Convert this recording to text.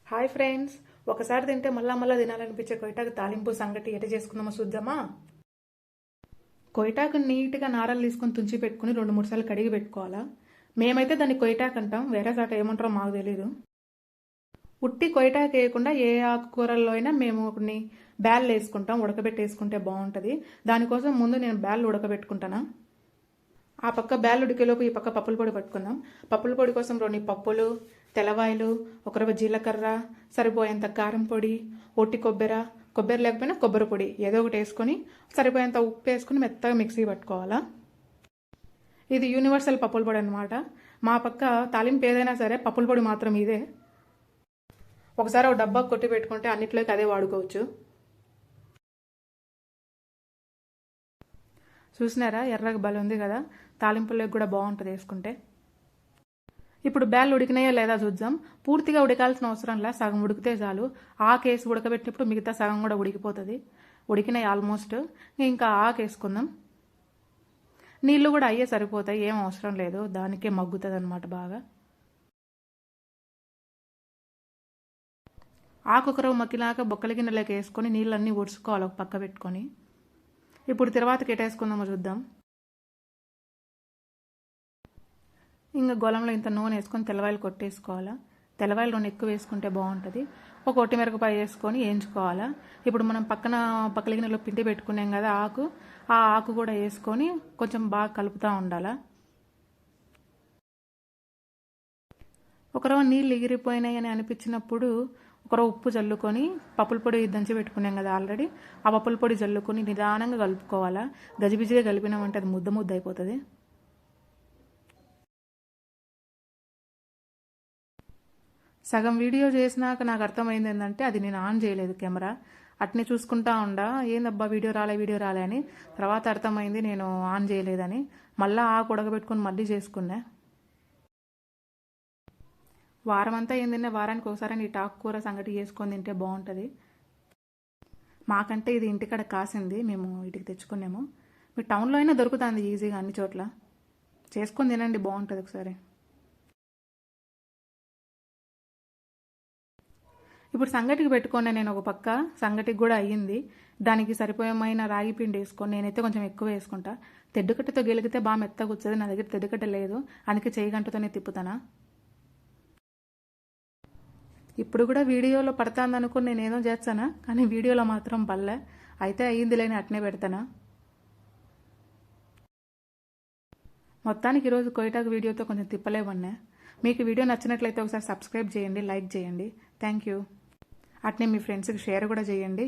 Hi friends, ఒకసారి తింటే మళ్ళా తినాలనిపించే కొయిటాకు తాలింపు సంగటి ఎట చేసుకుందామో చూద్దామా. కొయిటాకు నీట్గా నారలు తీసుకొని తుంచి పెట్టుకుని 2-3 సార్లు కడిగి పెట్టుకోవాలా. మేమైతే దాన్ని కొయిటాకు అంటాం, వేరే చాట ఏమంటారో మాకు తెలీదు. ఉట్టి కొయిటాకు వేయకుండా ఏ ఆకుకూరల్లో అయినా మేము కొన్ని బ్యాళ్ళు వేసుకుంటాం, ఉడకబెట్టేసుకుంటే బాగుంటుంది. దానికోసం ముందు నేను బ్యాళ్ళు ఉడకబెట్టుకుంటాను. ఆ పక్క బ్యాళ్ళు ఉడికేలోపు ఈ పక్క పప్పుల పొడి పట్టుకుందాం. పప్పుల పొడి కోసం 2 పప్పులు, తెల్లవాయలు, 1 రవ్వ జీలకర్ర, సరిపోయేంత కారం పొడి, ఒట్టి కొబ్బరి లేకపోయినా కొబ్బరి పొడి ఏదో ఒకటి వేసుకొని సరిపోయేంత ఉప్పు వేసుకుని మెత్తగా మిక్సీ పట్టుకోవాలా. ఇది యూనివర్సల్ పప్పుల పొడి అనమాట. మా పక్క తాలింపు ఏదైనా సరే పప్పుల పొడి మాత్రం ఇదే. ఒకసారి ఒక డబ్బా కొట్టి పెట్టుకుంటే అన్నిట్లోకి అదే వాడుకోవచ్చు. చూసినారా, ఎర్రగా బలి ఉంది కదా, తాలింపులోకి కూడా బాగుంటుంది వేసుకుంటే. ఇప్పుడు బ్యాళ్ళు ఉడికినాయో లేదా చూద్దాం. పూర్తిగా ఉడకాల్సిన అవసరంలా, సగం ఉడికితే చాలు. ఆకేసి ఉడకబెట్టినప్పుడు మిగతా సగం కూడా ఉడికిపోతుంది. ఉడికినాయి ఆల్మోస్ట్. ఇంకా ఆకేసుకుందాం. నీళ్ళు కూడా అయ్యే సరిపోతాయి, ఏం అవసరం లేదు, దానికే మగ్గుతుంది అనమాట బాగా. ఆకుకరవ మగ్గినాక బొక్కల గిన్నెలోకి వేసుకొని నీళ్ళన్నీ ఉడుచుకోవాలి, ఒక పక్క పెట్టుకొని. ఇప్పుడు తర్వాత కెట్టేసుకుందామో చూద్దాం. ఇంకా గొలంలో ఇంత నూనె వేసుకొని తెల్లవాయలు కొట్టేసుకోవాలా. తెల్లవాయలు 2 ఎక్కువ వేసుకుంటే బాగుంటుంది. ఒక ఒట్టి మిరపకాయ వేసుకొని వేయించుకోవాలా. ఇప్పుడు మనం పక్కల గిన్నెలో పిండి పెట్టుకున్నాం కదా ఆ ఆకు కూడా వేసుకొని కొంచెం బాగా కలుపుతూ ఉండాలా. ఒకరవ నీళ్ళు ఎగిరిపోయినాయి అని అనిపించినప్పుడు ఒకరవ ఉప్పు చల్లుకొని, పప్పుల పొడి దంచి పెట్టుకున్నాం కదా ఆల్రెడీ, ఆ పప్పుల పొడి చల్లుకొని నిదానంగా కలుపుకోవాలా. గజిబిజిగా కలిపినామంటే అది ముద్ద అయిపోతుంది. సగం వీడియో చేసినాక నాకు అర్థమైంది ఏంటంటే అది నేను ఆన్ చేయలేదు కెమెరా. అట్నే చూసుకుంటా ఉండా, ఏందబ్బా వీడియో రాలే అని. తర్వాత అర్థమైంది నేను ఆన్ చేయలేదని. మళ్ళీ ఆకు ఉడకబెట్టుకొని మళ్ళీ చేసుకున్నా. వారం అంతా ఏం తిన్నా వారానికి ఒకసారి ఈ కూర సంగటి చేసుకొని తింటే బాగుంటుంది. మాకంటే ఇది ఇంటికాడ కాసింది, మేము ఇంటికి తెచ్చుకున్నాము. మీ టౌన్లో అయినా దొరుకుతుంది ఈజీగా అన్ని చోట్ల. చేసుకొని తినండి, బాగుంటుంది ఒకసారి. ఇప్పుడు సంగటికి పెట్టుకున్నా నేను ఒక పక్క. సంగటికి కూడా అయ్యింది. దానికి సరిపోయమైన రాగి పిండి వేసుకొని, నేనైతే కొంచెం ఎక్కువ వేసుకుంటా. తెడ్డుకట్టతో గెలిగితే బాగా మెత్తగా వచ్చేది, నా దగ్గర తెడ్డుకట్ట లేదు, అందుకే చేయి గంటతోనే తిప్పుతానా. ఇప్పుడు కూడా వీడియోలో పడుతుంది అనుకుని నేను ఏదో చేస్తానా, కానీ వీడియోలో మాత్రం పల్లె. అయితే అయ్యింది లేని అట్నే పెడతానా. మొత్తానికి ఈరోజు కొయిటాకు వీడియోతో కొంచెం తిప్పలేవన్నా. మీకు వీడియో నచ్చినట్లయితే ఒకసారి సబ్స్క్రైబ్ చేయండి, లైక్ చేయండి. Thank you. అట్నే మీ ఫ్రెండ్స్కి షేర్ కూడా చేయండి.